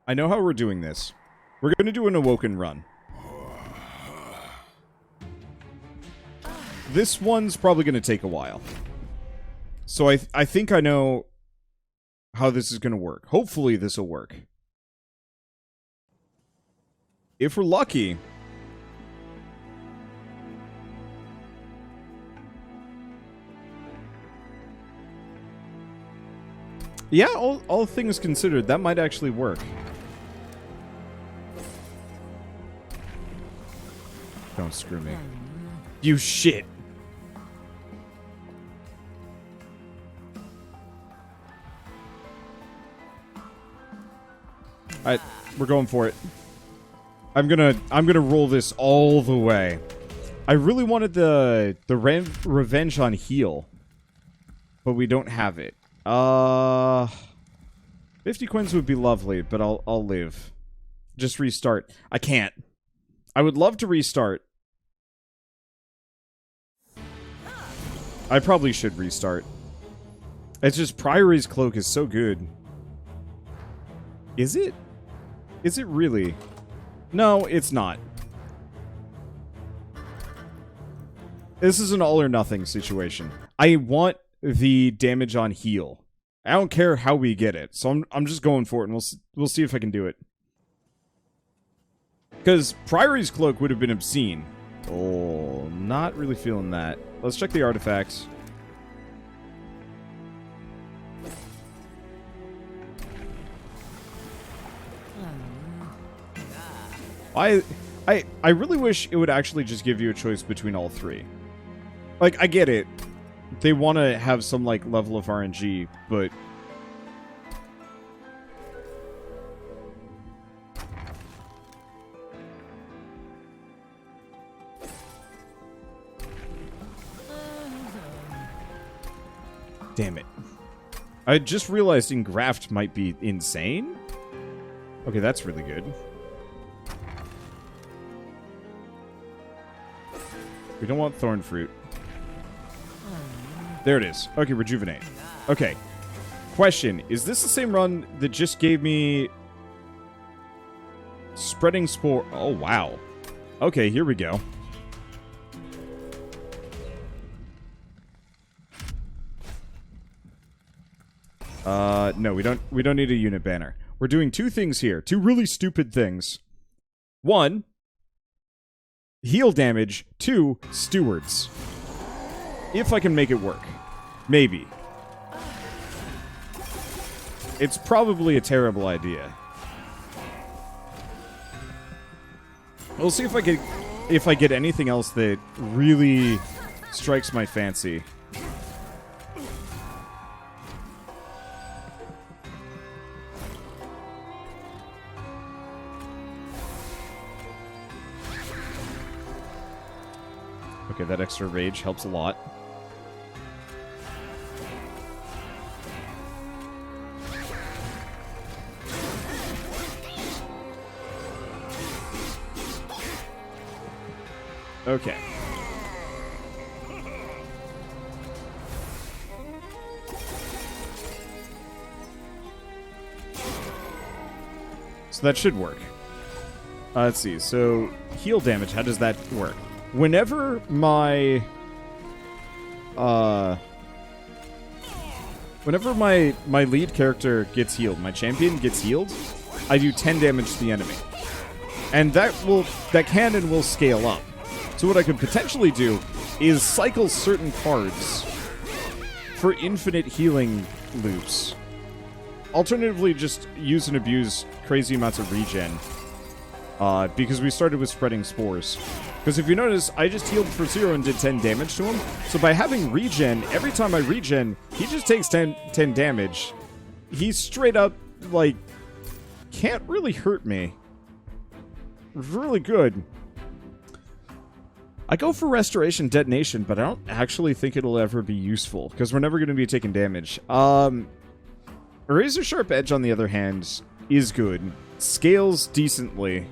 I know how we're doing this. We're going to do an Awoken run. This one's probably going to take a while. So I think I know how this is going to work. Hopefully this will work. If we're lucky... Yeah, all things considered, that might actually work. Don't screw me. You shit! Alright, we're going for it. I'm gonna roll this all the way. I really wanted the revenge on heal, but we don't have it. 50 coins would be lovely, but I'll live. Just restart. I can't. I would love to restart. I probably should restart. It's just Priory's Cloak is so good. Is it? Is it really? No, it's not. This is an all or nothing situation. I want the damage on heal. I don't care how we get it, so I'm just going for it, and we'll see if I can do it. Because Priory's Cloak would have been obscene. Oh, not really feeling that. Let's check the artifacts. I really wish it would actually just give you a choice between all three. Like, I get it. They want to have some, like, level of RNG, but... Damn it. I just realized Engraft might be insane. Okay, that's really good. We don't want Thorn Fruit. There it is. Okay, Rejuvenate. Okay. Question. Is this the same run that just gave me... Spreading Spore... Oh, wow. Okay, here we go. No, we don't need a unit banner. We're doing two things here. Two really stupid things. One... Heal damage. 2, stewards. If I can make it work. Maybe. It's probably a terrible idea. We'll see if I get anything else that really strikes my fancy. Okay, that extra rage helps a lot. Okay. So that should work. Let's see. So, heal damage, how does that work? Whenever my lead character gets healed, my champion gets healed, I do 10 damage to the enemy. And that can and will scale up. So what I could potentially do is cycle certain cards for infinite healing loops. Alternatively, just use and abuse crazy amounts of regen. Because we started with Spreading Spores. Because if you notice, I just healed for 0 and did 10 damage to him. So by having regen, every time I regen, he just takes 10 damage. He straight up, like, can't really hurt me. Really good. I go for Restoration Detonation, but I don't actually think it'll ever be useful. Because we're never going to be taking damage. Razor Sharp Edge, on the other hand, is good. Scales decently.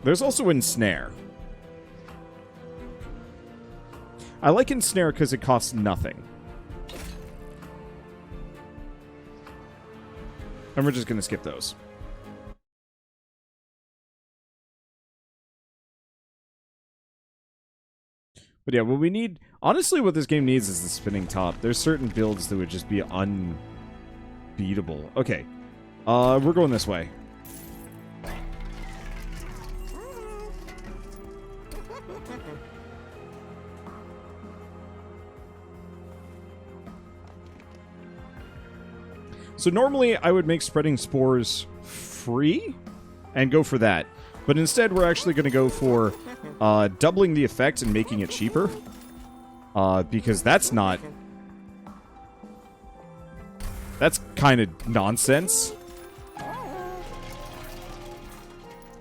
There's also Ensnare. I like Ensnare because it costs nothing. And we're just going to skip those. But yeah, what we need... Honestly, what this game needs is the spinning top. There's certain builds that would just be unbeatable. Okay. We're going this way. So normally, I would make spreading spores free and go for that. But instead, we're actually going to go for doubling the effect and making it cheaper. Because that's not... That's kind of nonsense.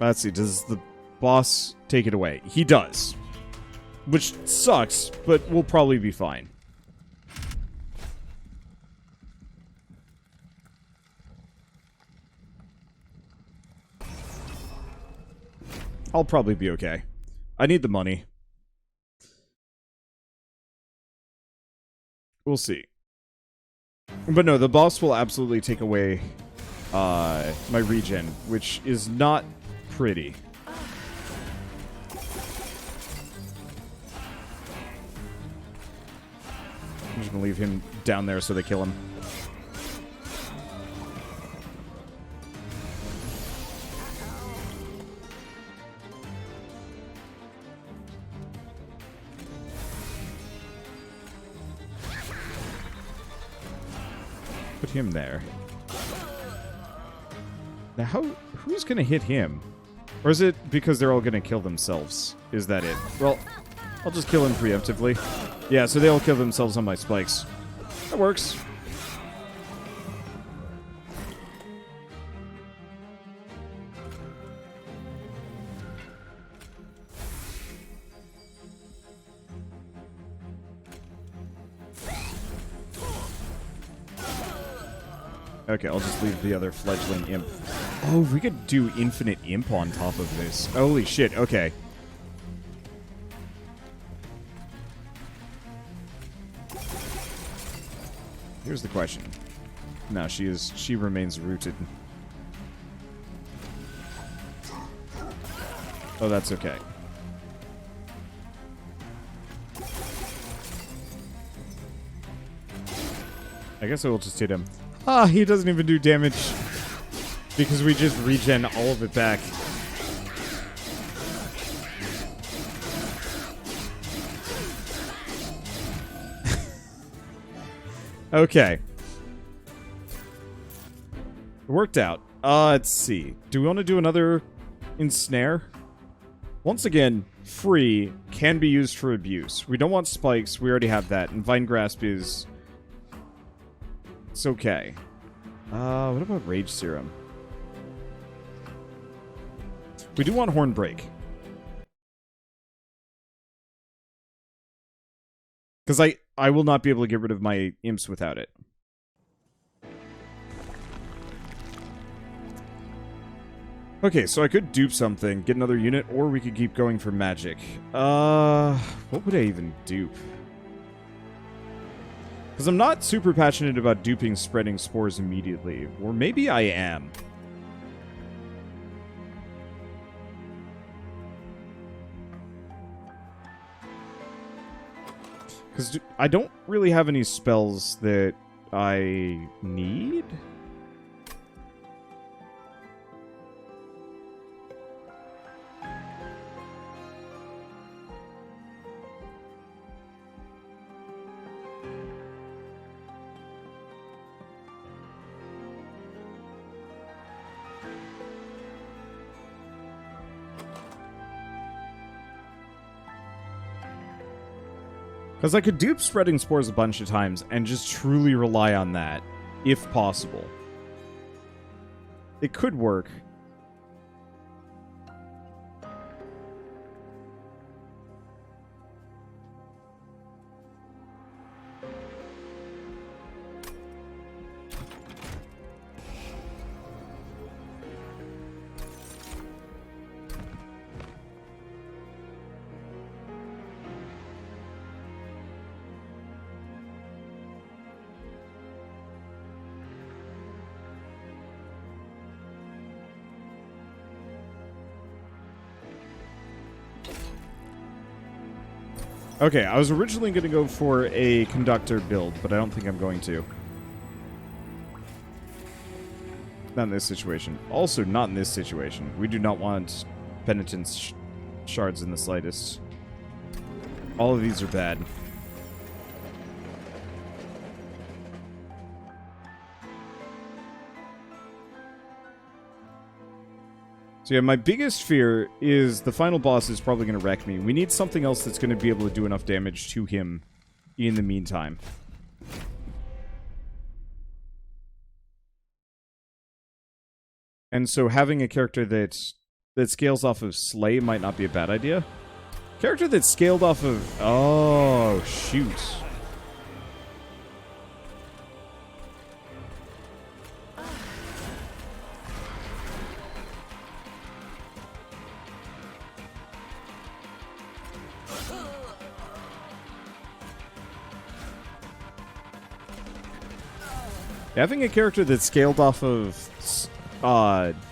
Let's see, does the boss take it away? He does. Which sucks, but we'll probably be fine. I'll probably be okay. I need the money. We'll see. But no, the boss will absolutely take away my regen, which is not pretty. I'm just gonna leave him down there so they kill him. Put him there. Now, who's gonna hit him? Or is it because they're all gonna kill themselves? Is that it? Well, I'll just kill him preemptively. Yeah, so they all kill themselves on my spikes. That works. Okay, I'll just leave the other fledgling imp. Oh, we could do infinite imp on top of this. Holy shit, okay. Here's the question. No, she remains rooted. Oh, that's okay. I guess I will just hit him. Ah, he doesn't even do damage because we just regen all of it back. Okay. It worked out. Let's see. Do we want to do another ensnare? Once again, free can be used for abuse. We don't want spikes. We already have that. And Vine Grasp is... It's okay. What about Rage Serum? We do want Horn Break. Because I will not be able to get rid of my imps without it. Okay, so I could dupe something, get another unit, or we could keep going for magic. What would I even dupe? Because I'm not super passionate about duping spreading spores immediately. Or maybe I am. Because I don't really have any spells that I need. Because I could dupe spreading spores a bunch of times and just truly rely on that, if possible. It could work. Okay, I was originally going to go for a conductor build, but I don't think I'm going to. Not in this situation. Also, not in this situation. We do not want penitence shards in the slightest. All of these are bad. So yeah, my biggest fear is the final boss is probably going to wreck me. We need something else that's going to be able to do enough damage to him in the meantime. And so having a character that scales off of Slay might not be a bad idea. Character that's scaled off of... Oh, shoot. Having a character that's scaled off of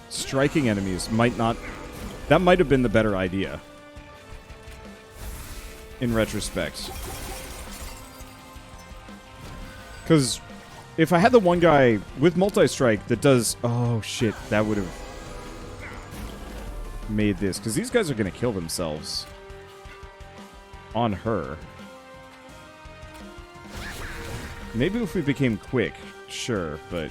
striking enemies might not... That might have been the better idea. In retrospect. Because if I had the one guy with multi-strike that does... Oh, shit. That would have made this. Because these guys are going to kill themselves. On her. Maybe if we became quick. Sure, but...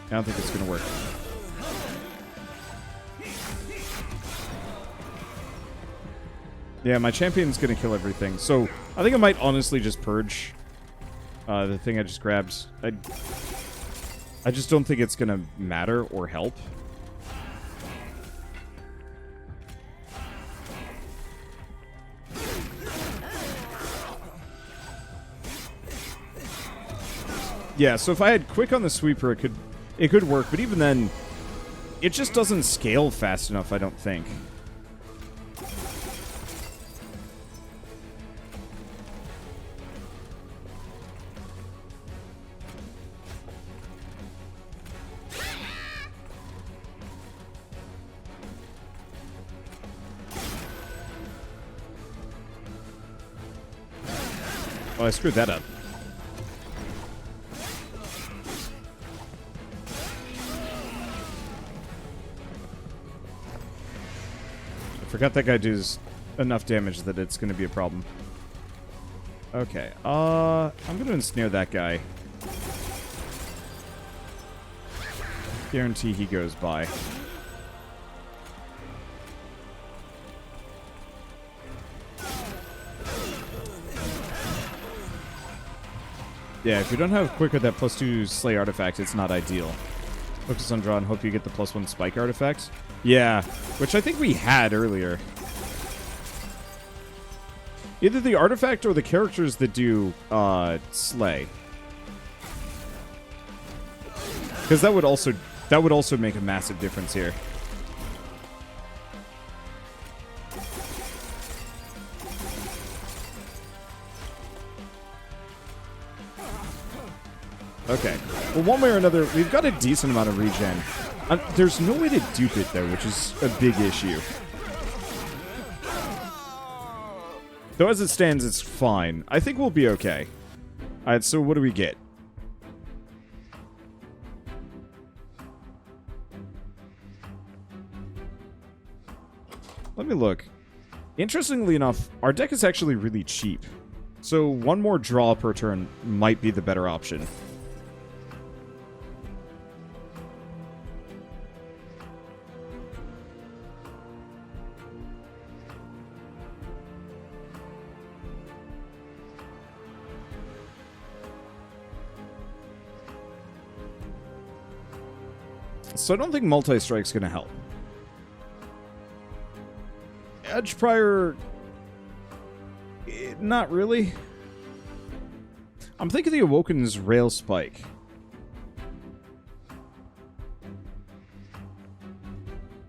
I don't think it's going to work. Yeah, my champion's going to kill everything. So, I think I might honestly just purge the thing I just grabbed. I just don't think it's going to matter or help. Yeah, so if I had quick on the sweeper, it could work, but even then, it just doesn't scale fast enough, I don't think. Oh, I screwed that up. Forgot that guy does enough damage that it's going to be a problem. Okay, I'm going to ensnare that guy. Guarantee he goes by. Yeah, if you don't have quick with that +2 Slay artifact, it's not ideal. Focus on draw and hope you get the +1 Spike artifact. Yeah, which I think we had earlier. Either the artifact or the characters that do Slay. Because that would also make a massive difference here. Okay. Well, one way or another, we've got a decent amount of regen. There's no way to dupe it, though, which is a big issue. Though as it stands, it's fine. I think we'll be okay. Alright, so what do we get? Let me look. Interestingly enough, our deck is actually really cheap. So one more draw per turn might be the better option. So I don't think multi-strike's going to help. Edge Prior... not really. I'm thinking the Awoken's Rail Spike.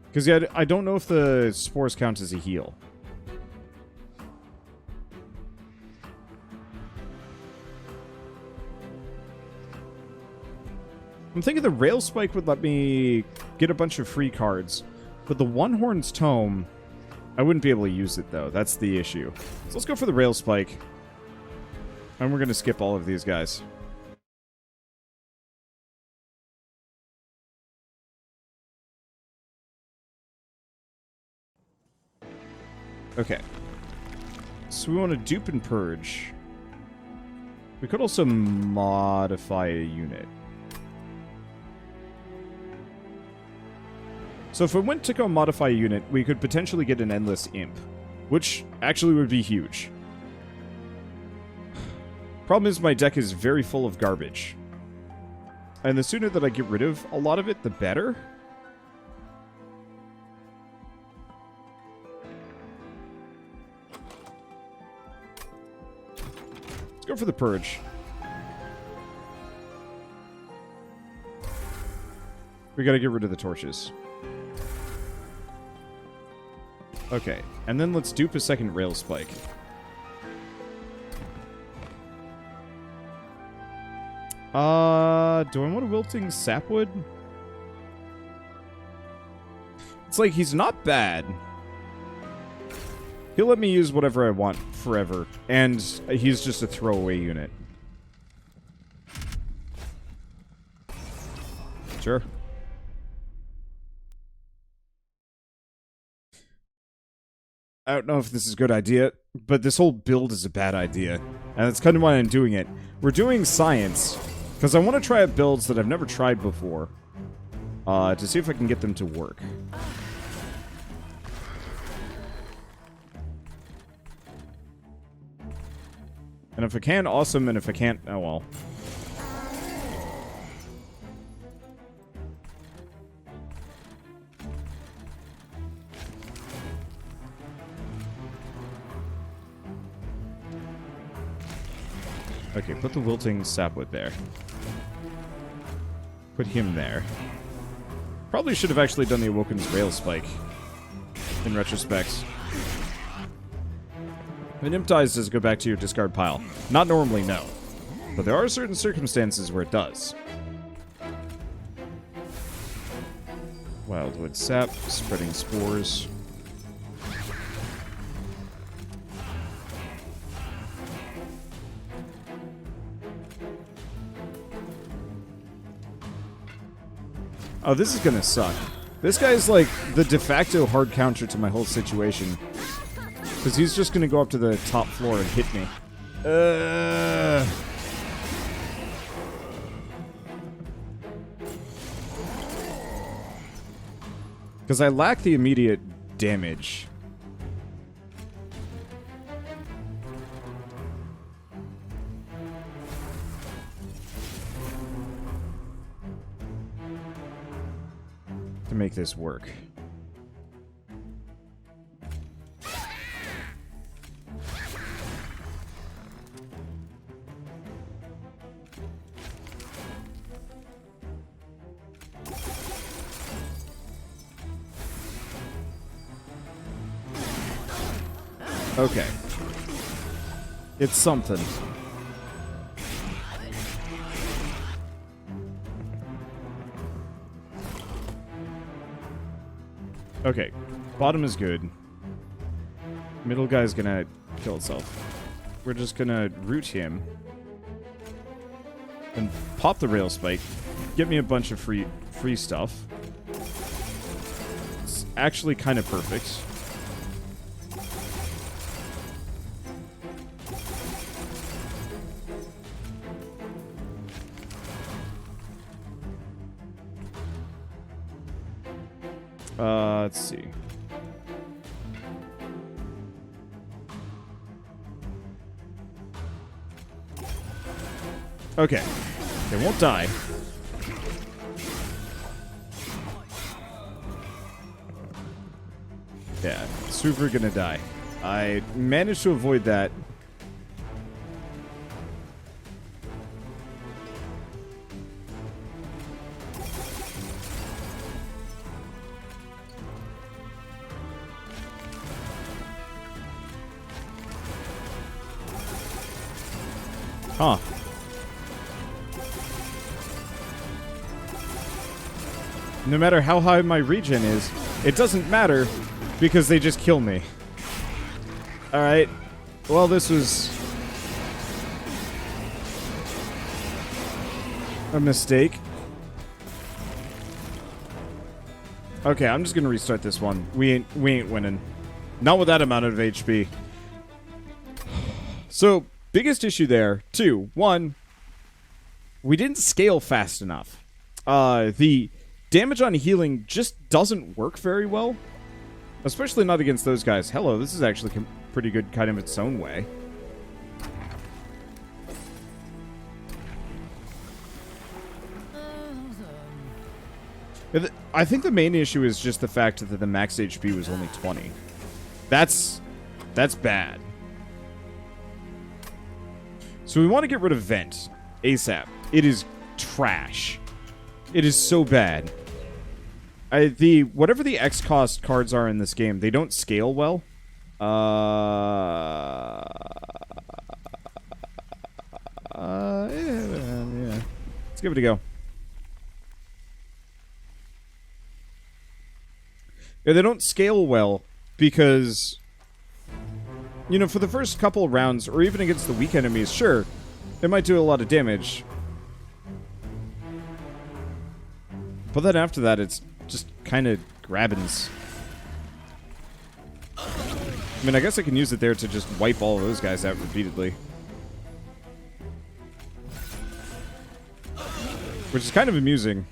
Because yeah, I don't know if the Spores count as a heal. I'm thinking the Rail Spike would let me get a bunch of free cards. But the One Horn's Tome, I wouldn't be able to use it, though. That's the issue. So let's go for the Rail Spike. And we're going to skip all of these guys. Okay. So we want to dupe and purge. We could also modify a unit. So if we went to go modify a unit, we could potentially get an Endless Imp, which actually would be huge. Problem is my deck is very full of garbage. And the sooner that I get rid of a lot of it, the better. Let's go for the Purge. We gotta get rid of the torches. Okay, and then let's dupe a second Rail Spike. Do I want a Wilting Sapwood? It's like, he's not bad. He'll let me use whatever I want forever, and he's just a throwaway unit. Sure. I don't know if this is a good idea, but this whole build is a bad idea. And that's kind of why I'm doing it. We're doing science, because I want to try out builds that I've never tried before. To see if I can get them to work. And if I can, awesome, and if I can't, oh well. Okay, put the Wilting Sapwood there. Put him there. Probably should have actually done the Awoken's Rail Spike. In retrospect. When Imp dies, does it go back to your discard pile? Not normally, no. But there are certain circumstances where it does. Wildwood Sap, spreading spores. Oh, this is gonna suck. This guy's like the de facto hard counter to my whole situation. Because he's just gonna go up to the top floor and hit me. Because I lack the immediate damage. To make this work. Okay. It's something. Okay. Bottom is good. Middle guy's gonna kill itself. We're just gonna root him. And pop the Rail Spike. Get me a bunch of free stuff. It's actually kind of perfect. Let's see. Okay. They won't die. Yeah, super gonna die. I managed to avoid that. Huh. No matter how high my regen is, it doesn't matter because they just kill me. Alright. Well, this was a mistake. Okay, I'm just gonna restart this one. We ain't winning. Not with that amount of HP. So, biggest issue there, two. One, we didn't scale fast enough. The damage on healing just doesn't work very well. Especially not against those guys. Hello, this is actually pretty good kind of its own way. I think the main issue is just the fact that the max HP was only 20. That's bad. So we want to get rid of Vent ASAP. It is trash. It is so bad. Whatever the X cost cards are in this game, they don't scale well. Yeah. Let's give it a go. Yeah, they don't scale well because, you know, for the first couple rounds, or even against the weak enemies, sure, it might do a lot of damage. But then after that, it's just kind of grabbins. I mean, I guess I can use it there to just wipe all of those guys out repeatedly. Which is kind of amusing.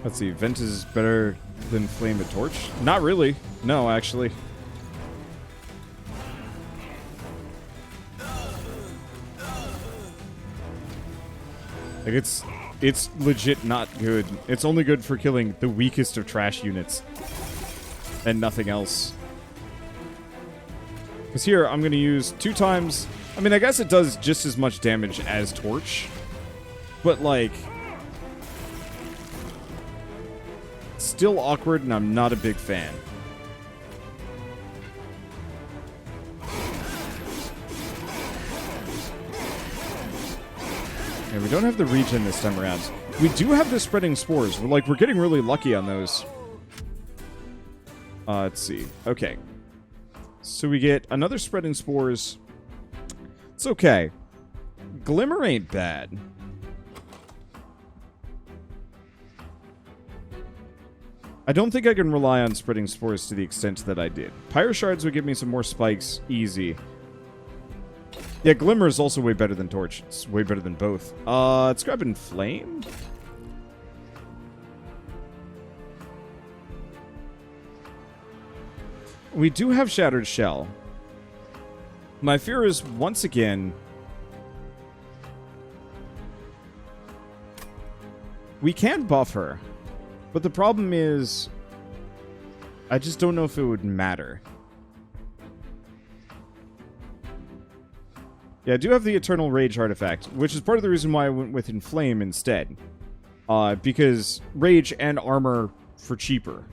Let's see, Vent is better than Flame and Torch? Not really. No, actually. Like, it's legit not good. It's only good for killing the weakest of trash units. And nothing else. Because here, I'm going to use 2 times... I mean, I guess it does just as much damage as Torch. But, like... still awkward, and I'm not a big fan. And we don't have the regen this time around. We do have the spreading spores. We're getting really lucky on those. Let's see. Okay. So we get another spreading spores. It's okay. Glimmer ain't bad. I don't think I can rely on spreading spores to the extent that I did. Pyre shards would give me some more spikes. Easy. Yeah, Glimmer is also way better than Torch. It's way better than both. Let's grab Inflame. We do have Shattered Shell. My fear is, once again... we can buff her. But the problem is... I just don't know if it would matter. Yeah, I do have the Eternal Rage artifact, which is part of the reason why I went with Inflame instead. Because Rage and Armor for cheaper.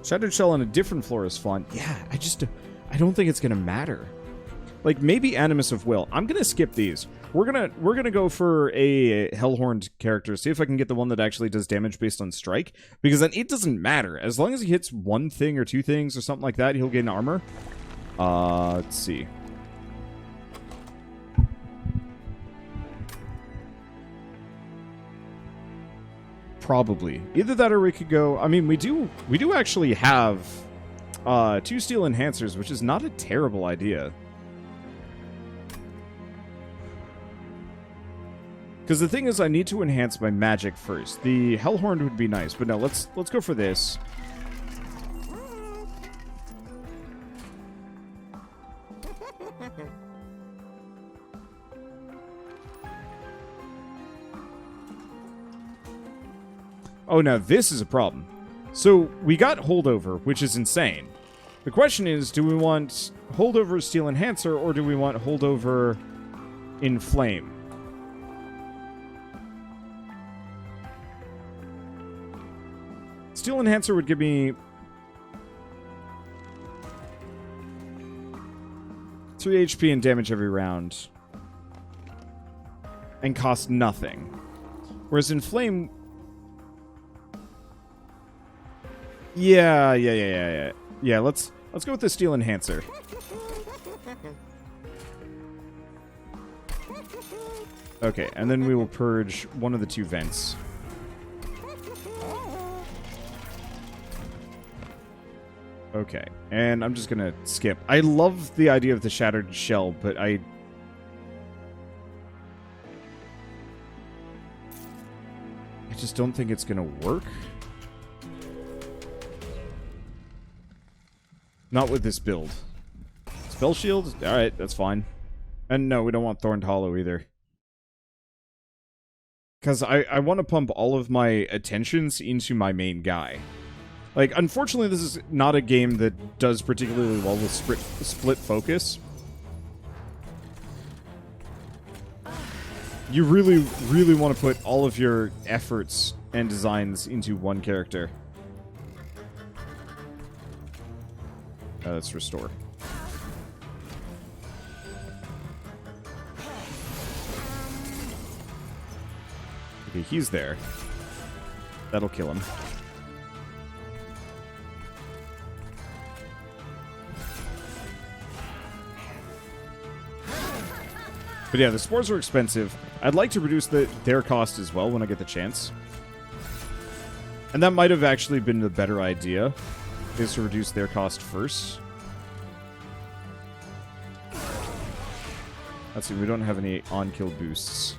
Shattered Shell on a different floor is fun. Yeah, I don't think it's going to matter. Like, maybe Animus of Will. I'm going to skip these. We're gonna go for a Hellhorned character, see if I can get the one that actually does damage based on strike, because then it doesn't matter. As long as he hits 1 thing or 2 things or something like that, he'll gain armor. Let's see. Probably. Either that or we could go... I mean, we do actually have 2 steel enhancers, which is not a terrible idea. Because the thing is, I need to enhance my magic first. The Hellhorn would be nice, but no, let's go for this. Oh, now this is a problem. So, we got Holdover, which is insane. The question is, do we want Holdover Steel Enhancer, or do we want Holdover Inflame? Steel Enhancer would give me 3 HP and damage every round. And cost nothing. Whereas in Flame... Yeah, let's go with the Steel Enhancer. Okay, and then we will purge one of the 2 vents. Okay, and I'm just gonna skip. I love the idea of the Shattered Shell, but I just don't think it's gonna work. Not with this build. Spell Shield? Alright, that's fine. And no, we don't want Thorned Hollow either. Because I want to pump all of my attentions into my main guy. Like, unfortunately, this is not a game that does particularly well with split focus. You really, really want to put all of your efforts and designs into one character. Let's restore. Okay, he's there. That'll kill him. But yeah, the spores are expensive. I'd like to reduce their cost as well when I get the chance. And that might have actually been the better idea, is to reduce their cost first. Let's see, we don't have any on-kill boosts.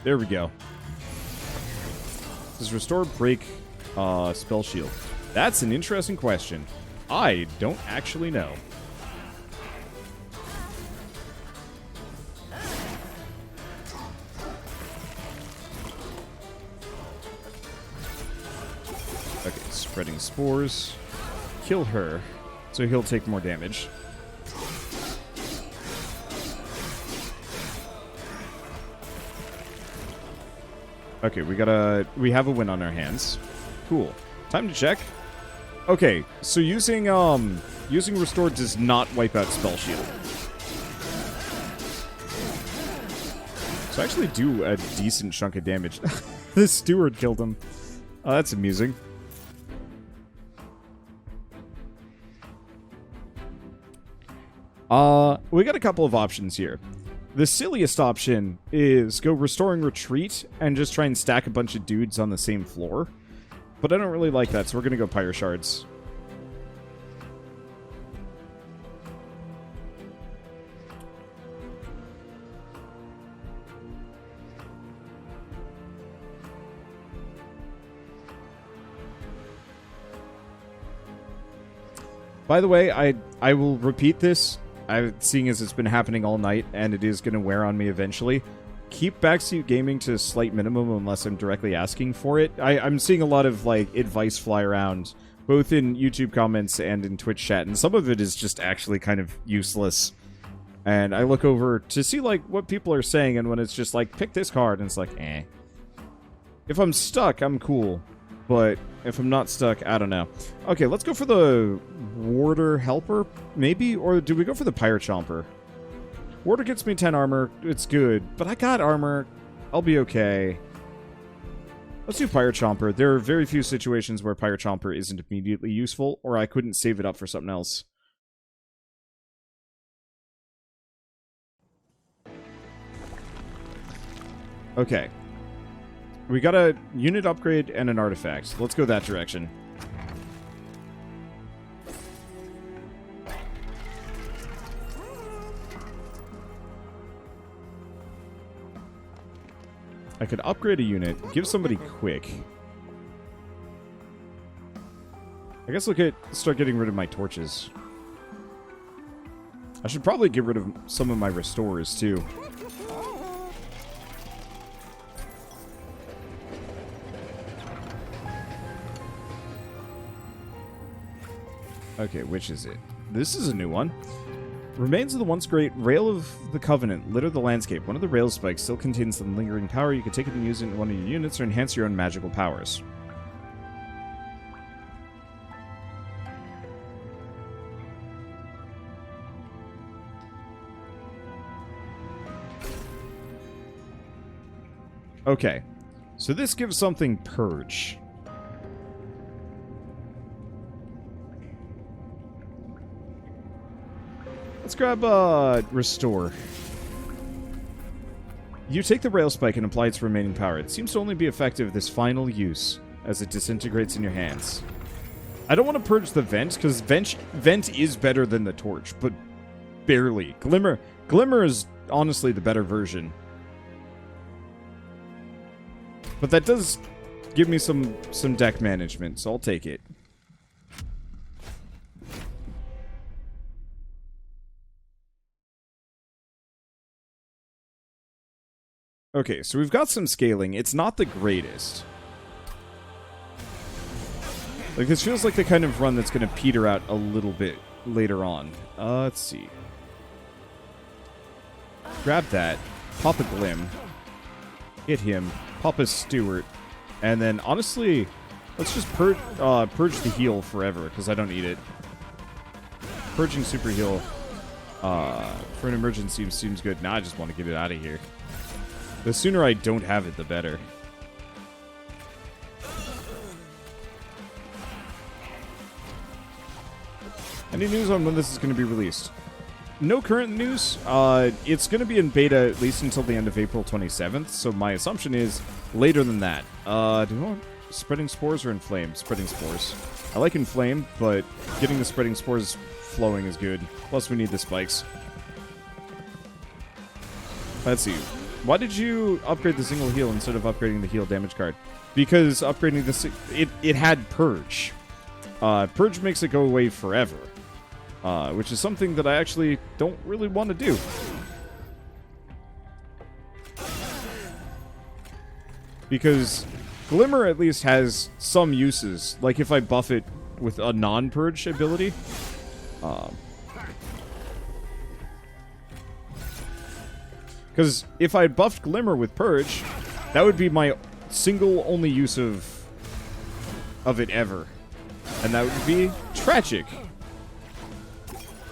There we go. Does Restore break Spell Shield? That's an interesting question. I don't actually know. Okay, spreading spores. Kill her, so he'll take more damage. Okay, we have a win on our hands. Cool. Time to check. Okay, so using Restore does not wipe out Spell Shield. So I actually do a decent chunk of damage. The Steward killed him. Oh, that's amusing. We got a couple of options here. The silliest option is go Restoring Retreat and just try and stack a bunch of dudes on the same floor. But I don't really like that, so we're going to go Pyre Shards. By the way, I will repeat this. Seeing as it's been happening all night, and it is going to wear on me eventually. Keep backseat gaming to a slight minimum unless I'm directly asking for it. I'm seeing a lot of, like, advice fly around, both in YouTube comments and in Twitch chat, and some of it is just actually kind of useless. And I look over to see, like, what people are saying, and when it's just like, pick this card, and it's like, eh. If I'm stuck, I'm cool. But if I'm not stuck, I don't know. Okay, let's go for the Warder Helper, maybe? Or do we go for the Pyre Chomper? Warder gets me 10 armor. It's good. But I got armor. I'll be okay. Let's do Pyre Chomper. There are very few situations where Pyre Chomper isn't immediately useful, or I couldn't save it up for something else. Okay. We got a unit upgrade and an artifact. Let's go that direction. I could upgrade a unit, give somebody quick. I guess start getting rid of my torches. I should probably get rid of some of my restores too. Okay, which is it? This is a new one. Remains of the once great Rail of the Covenant litter the landscape. One of the rail spikes still contains some lingering power. You can take it and use it in one of your units or enhance your own magical powers. Okay. So this gives something Purge. Let's grab, Restore. You take the rail spike and apply its remaining power. It seems to only be effective this final use, as it disintegrates in your hands. I don't want to purge the vent, because vent is better than the torch, but barely. Glimmer is honestly the better version. But that does give me some deck management, so I'll take it. Okay, so we've got some scaling. It's not the greatest. Like, this feels like the kind of run that's going to peter out a little bit later on. Let's see. Grab that. Pop a Glim. Hit him. Pop a Stewart. And then, honestly, let's just purge the heal forever, because I don't need it. Purging super heal for an emergency seems good. Now I just want to get it out of here. The sooner I don't have it, the better. Any news on when this is going to be released? No current news. It's going to be in beta at least until the end of April 27th, so my assumption is later than that. Do you want spreading spores or inflame? Spreading spores. I like inflame, but getting the spreading spores flowing is good. Plus, we need the spikes. Let's see. Why did you upgrade the single heal instead of upgrading the heal damage card? Because upgrading the... It had Purge. Purge makes it go away forever. Which is something that I actually don't really want to do. Because Glimmer at least has some uses. Like if I buff it with a non-Purge ability. Because if I buffed Glimmer with Purge, that would be my single only use of it ever. And that would be tragic.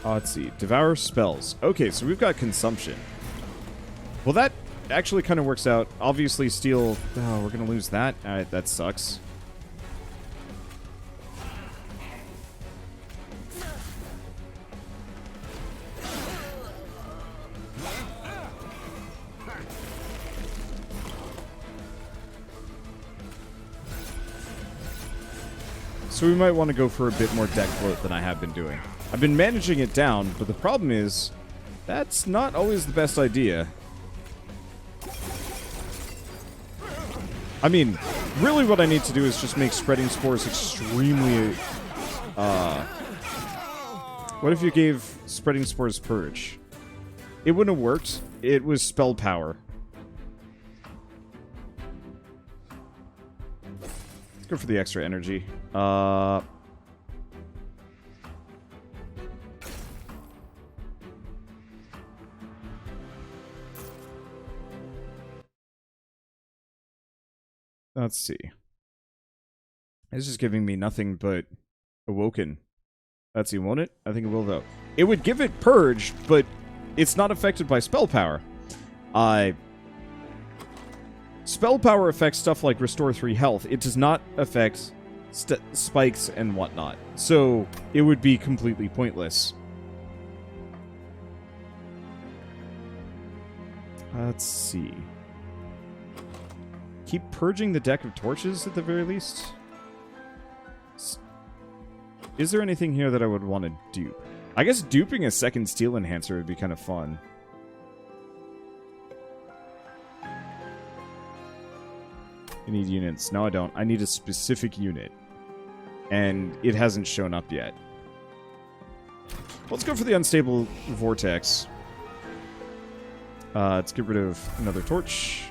Let's see. Devour spells. Okay, so we've got consumption. Well, that actually kind of works out. Obviously, steel... Oh, we're going to lose that. Alright, that sucks. So we might want to go for a bit more deck float than I have been doing. I've been managing it down, but the problem is, that's not always the best idea. I mean, really what I need to do is just make spreading spores extremely... What if you gave spreading spores Purge? It wouldn't have worked. It was spell power. Let's go for the extra energy. Let's see. It's just giving me nothing but Awoken. Let's see, won't it? I think it will, though. It would give it Purge, but it's not affected by spell power. Spell power affects stuff like Restore 3 health. It does not affect spikes and whatnot. So, it would be completely pointless. Let's see. Keep purging the deck of torches at the very least. Is there anything here that I would want to dupe? I guess duping a second steel enhancer would be kind of fun. I need units. No, I don't. I need a specific unit. And it hasn't shown up yet. Let's go for the unstable vortex. Let's get rid of another torch.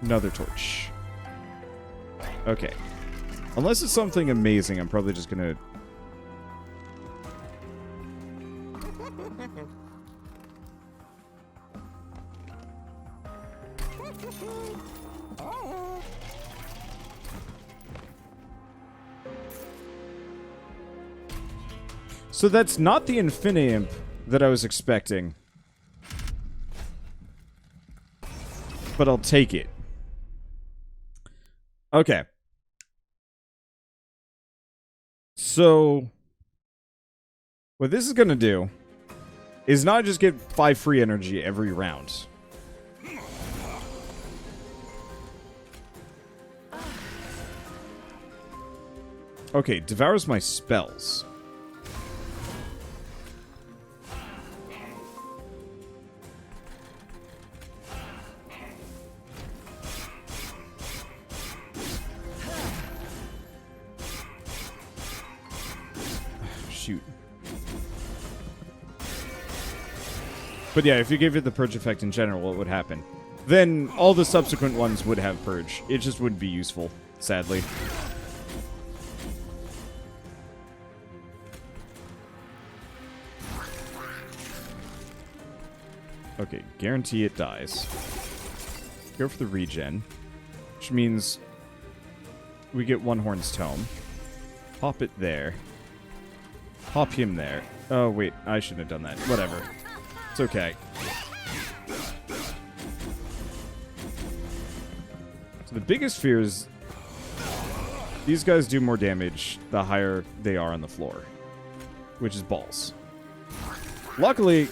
Another torch. Okay. Unless it's something amazing, I'm probably just gonna... So that's not the Infinimp that I was expecting. but I'll take it. Okay. So, what this is going to do is not just get 5 free energy every round. Okay, devours my spells. Shoot. But yeah, if you gave it the purge effect in general, what would happen? Then all the subsequent ones would have purge. It just wouldn't be useful, sadly. Okay, guarantee it dies. Go for the regen, which means we get One Horn's Tome. Pop it there. Pop him there. Oh, wait, I shouldn't have done that. Whatever. It's okay. So the biggest fear is these guys do more damage the higher they are on the floor, which is balls. Luckily,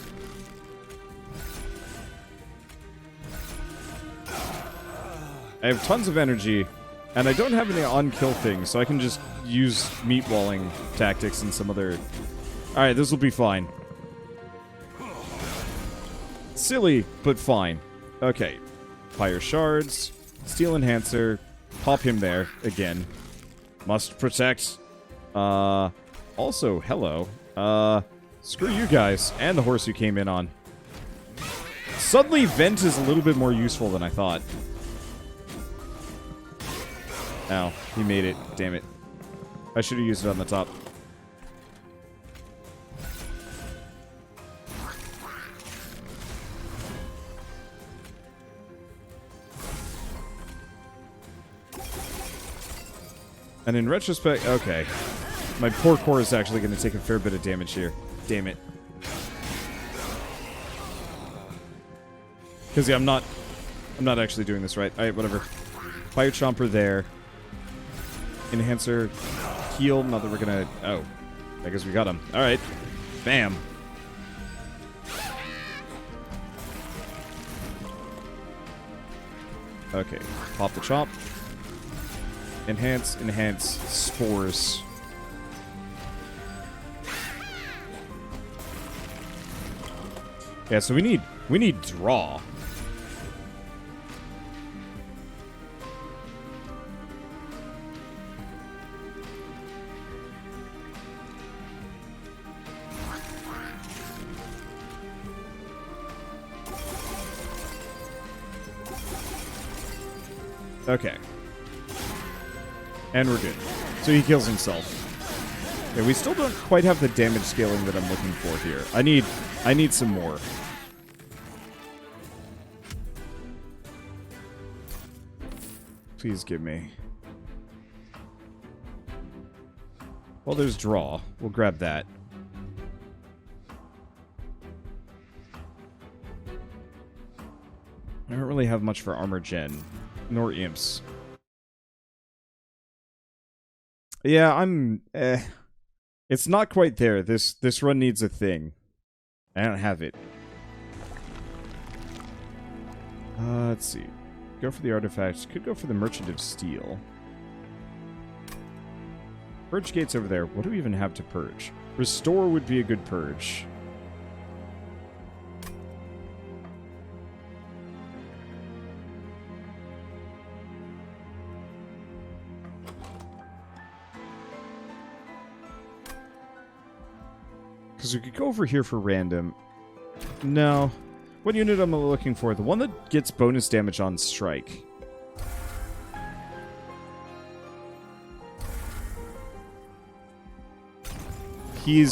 I have tons of energy, and I don't have any on-kill things, so I can just use meat-walling tactics and some other... Alright, this will be fine. Silly, but fine. Okay. Pyre Shards, Steel Enhancer, pop him there, again. Must protect. Also, hello. Screw you guys, and the horse you came in on. Suddenly, Vent is a little bit more useful than I thought. Ow, he made it. Damn it. I should have used it on the top. And in retrospect, okay. My poor core is actually going to take a fair bit of damage here. Damn it. Because yeah, I'm not actually doing this right. Alright, whatever. Fire Chomper there. Enhancer, heal, not that we're gonna... Oh, I guess we got him. Alright. Bam. Okay, pop the chop. Enhance, spores. Yeah, so we need draw. Okay. And we're good. So he kills himself. Yeah, we still don't quite have the damage scaling that I'm looking for here. I need some more. Please give me. Well, there's draw. We'll grab that. I don't really have much for armor gen, nor imps. Yeah, I'm... It's not quite there. This run needs a thing. I don't have it. Let's see. Go for the artifacts. Could go for the Merchant of Steel. Purge gates over there. What do we even have to purge? Restore would be a good purge. Because we could go over here for random. No. What unit am I looking for? The one that gets bonus damage on strike. He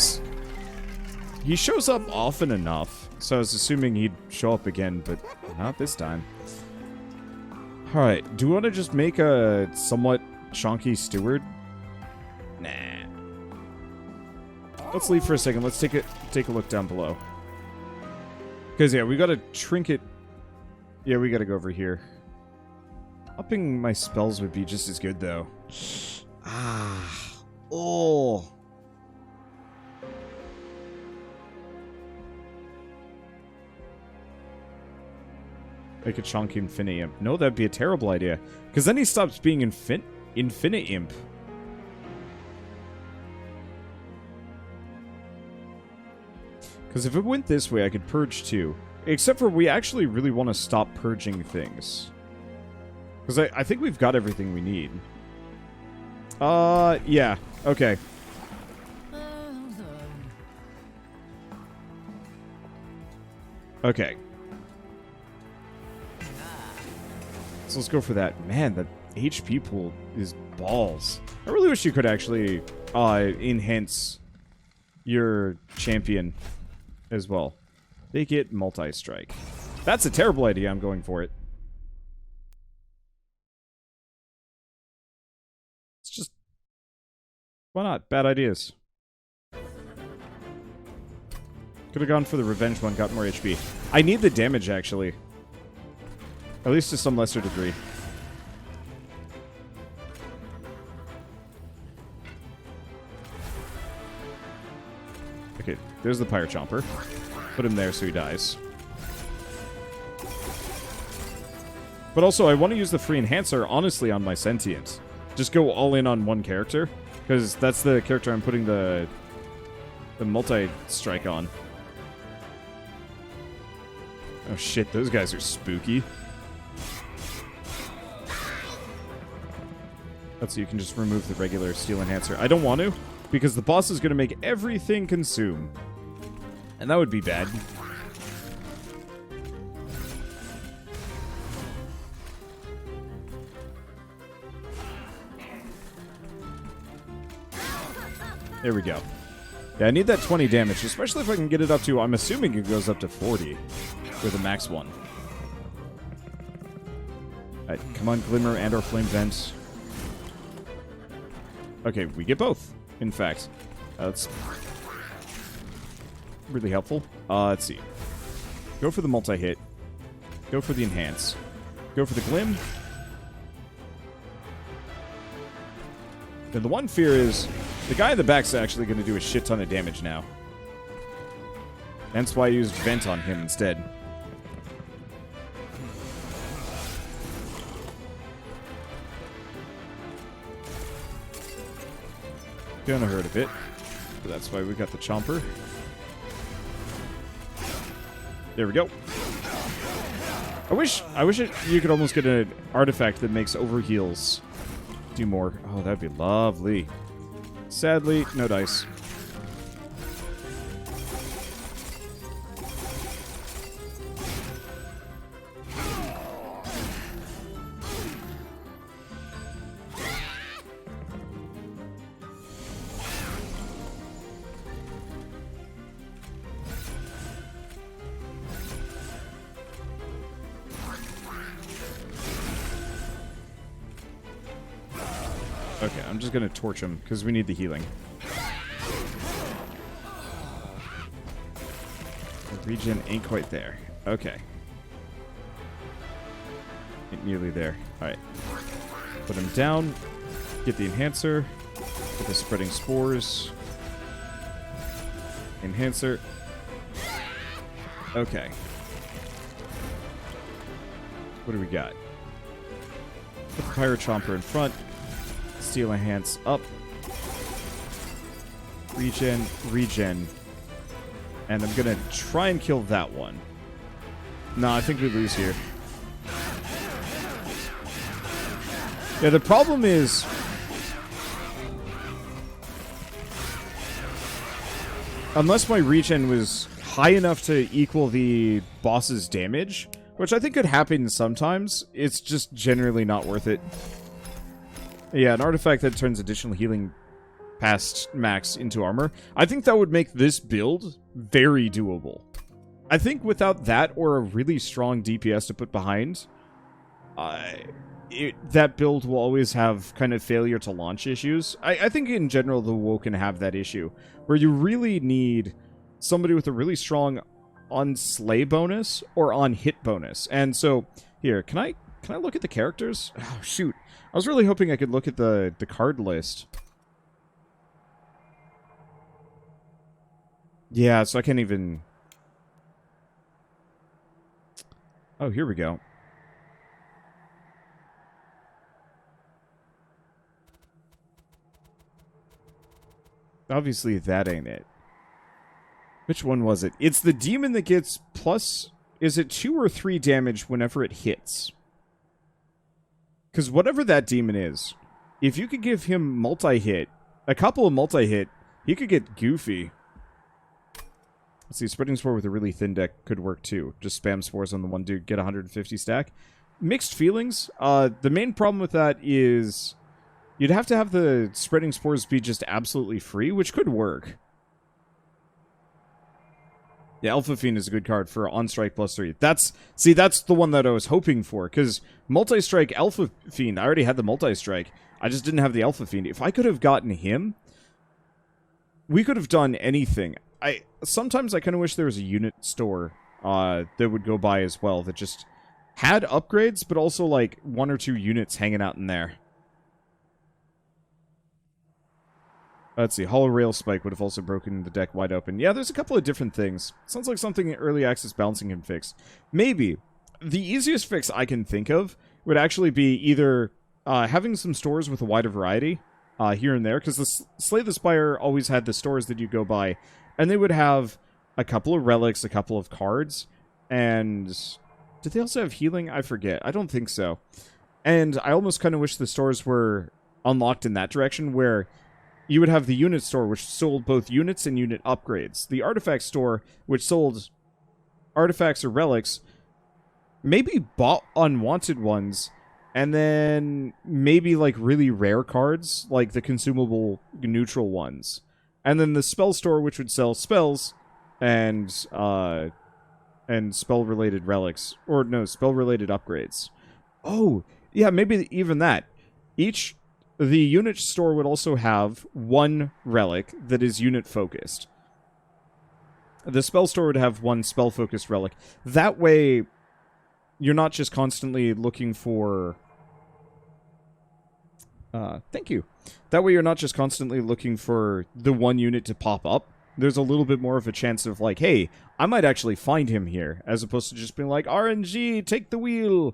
shows up often enough, so I was assuming he'd show up again, but not this time. Alright, do we want to just make a somewhat chonky steward? Nah. Let's leave for a second. Let's take a look down below. Because, yeah, we got a trinket Yeah, we gotta go over here. Upping my spells would be just as good, though. Ah. Oh. Make a chunky Infinite Imp. No, that'd be a terrible idea. Because then he stops being Infinite Imp. Because if it went this way, I could purge too. Except for we actually really want to stop purging things. Because I think we've got everything we need. Yeah. Okay. Okay. So let's go for that. Man, the HP pool is balls. I really wish you could actually enhance your champion as well. They get multi-strike. That's a terrible idea. I'm going for it. It's just... why not? Bad ideas. Could have gone for the revenge one, got more HP. I need the damage, actually. At least to some lesser degree. Okay, there's the Pyre Chomper. Put him there so he dies. But also, I want to use the free enhancer, honestly, on my Sentient. Just go all in on one character. Because that's the character I'm putting the multi-strike on. Oh shit, those guys are spooky. That's so you can just remove the regular steel enhancer. I don't want to, because the boss is going to make everything consume. And that would be bad. There we go. Yeah, I need that 20 damage, especially if I can get it up to, I'm assuming it goes up to 40 with a max one. Alright, come on, Glimmer and or Flame Vent. Okay, we get both, in fact. That's really helpful. Let's see. Go for the multi-hit. Go for the enhance. Go for the Glim. Then the one fear is, the guy in the back's actually going to do a shit ton of damage now. That's why I used Vent on him instead. Gonna hurt a bit, but that's why we got the Chomper. There we go. I wish you could almost get an artifact that makes overheals do more. Oh, that'd be lovely. Sadly, no dice. Okay, I'm just gonna torch him, because we need the healing. The regen ain't quite there. Okay. Ain't nearly there. Alright. Put him down. Get the enhancer. Get the spreading spores. Enhancer. Okay. What do we got? Put the Pyre Chomper in front. Steel enhance up. Regen, regen. And I'm gonna try and kill that one. No, I think we lose here. Yeah, the problem is... unless my regen was high enough to equal the boss's damage, which I think could happen sometimes, it's just generally not worth it. Yeah, an artifact that turns additional healing past max into armor. I think that would make this build very doable. I think without that or a really strong DPS to put behind, that build will always have kind of failure to launch issues. I think in general the WoW can have that issue, where you really need somebody with a really strong on slay bonus or on hit bonus. And so, here, can I look at the characters? Oh, shoot. I was really hoping I could look at the card list. Yeah, so I can't even... Oh, here we go. Obviously, that ain't it. Which one was it? It's the demon that gets plus... Is it 2 or 3 damage whenever it hits? Because whatever that demon is, if you could give him multi-hit, a couple of multi-hit, he could get goofy. Let's see, spreading spore with a really thin deck could work too. Just spam spores on the one dude, get 150 stack. Mixed feelings. The main problem with that is you'd have to have the spreading spores be just absolutely free, which could work. Yeah, Alpha Fiend is a good card for on strike +3. That's the one that I was hoping for, because multi-strike Alpha Fiend, I already had the multi-strike. I just didn't have the Alpha Fiend. If I could have gotten him, we could have done anything. Sometimes I kind of wish there was a unit store that would go by as well that just had upgrades, but also like 1 or 2 units hanging out in there. Let's see, Hollow Rail Spike would have also broken the deck wide open. Yeah, there's a couple of different things. Sounds like something early access balancing can fix. Maybe. The easiest fix I can think of would actually be either having some stores with a wider variety here and there, because the Slay the Spire always had the stores that you go by, and they would have a couple of relics, a couple of cards, and... Did they also have healing? I forget. I don't think so. And I almost kind of wish the stores were unlocked in that direction, where... You would have the unit store, which sold both units and unit upgrades. The artifact store, which sold artifacts or relics, maybe bought unwanted ones, and then maybe like really rare cards, like the consumable neutral ones. And then the spell store, which would sell spells and spell-related relics. Or no, spell-related upgrades. Oh, yeah, maybe even that. The unit store would also have 1 relic that is unit-focused. The spell store would have 1 spell-focused relic. That way, you're not just constantly looking for... thank you. That way you're not just constantly looking for the 1 unit to pop up. There's a little bit more of a chance of like, hey, I might actually find him here, as opposed to just being like, RNG, take the wheel!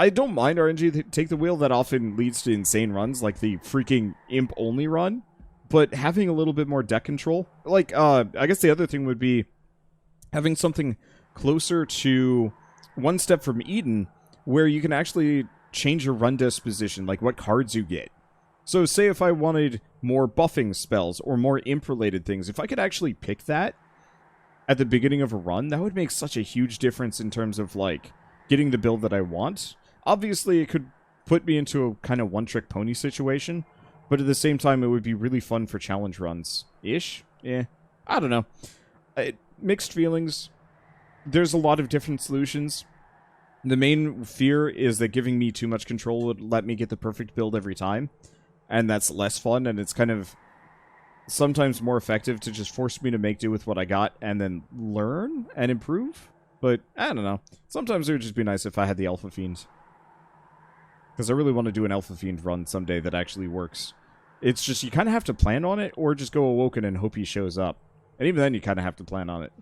I don't mind RNG take the wheel. That often leads to insane runs, like the freaking imp-only run. But having a little bit more deck control. Like, I guess the other thing would be having something closer to One Step from Eden, where you can actually change your run disposition, like what cards you get. So say if I wanted more buffing spells or more imp-related things, if I could actually pick that at the beginning of a run, that would make such a huge difference in terms of, like, getting the build that I want. Obviously, it could put me into a kind of one-trick pony situation, but at the same time, it would be really fun for challenge runs. Ish? Yeah. I don't know. Mixed feelings. There's a lot of different solutions. The main fear is that giving me too much control would let me get the perfect build every time, and that's less fun, and it's kind of sometimes more effective to just force me to make do with what I got and then learn and improve. But, I don't know. Sometimes it would just be nice if I had the Alpha Fiend. Because I really want to do an Alpha Fiend run someday that actually works. It's just, you kind of have to plan on it, or just go Awoken and hope he shows up. And even then, you kind of have to plan on it.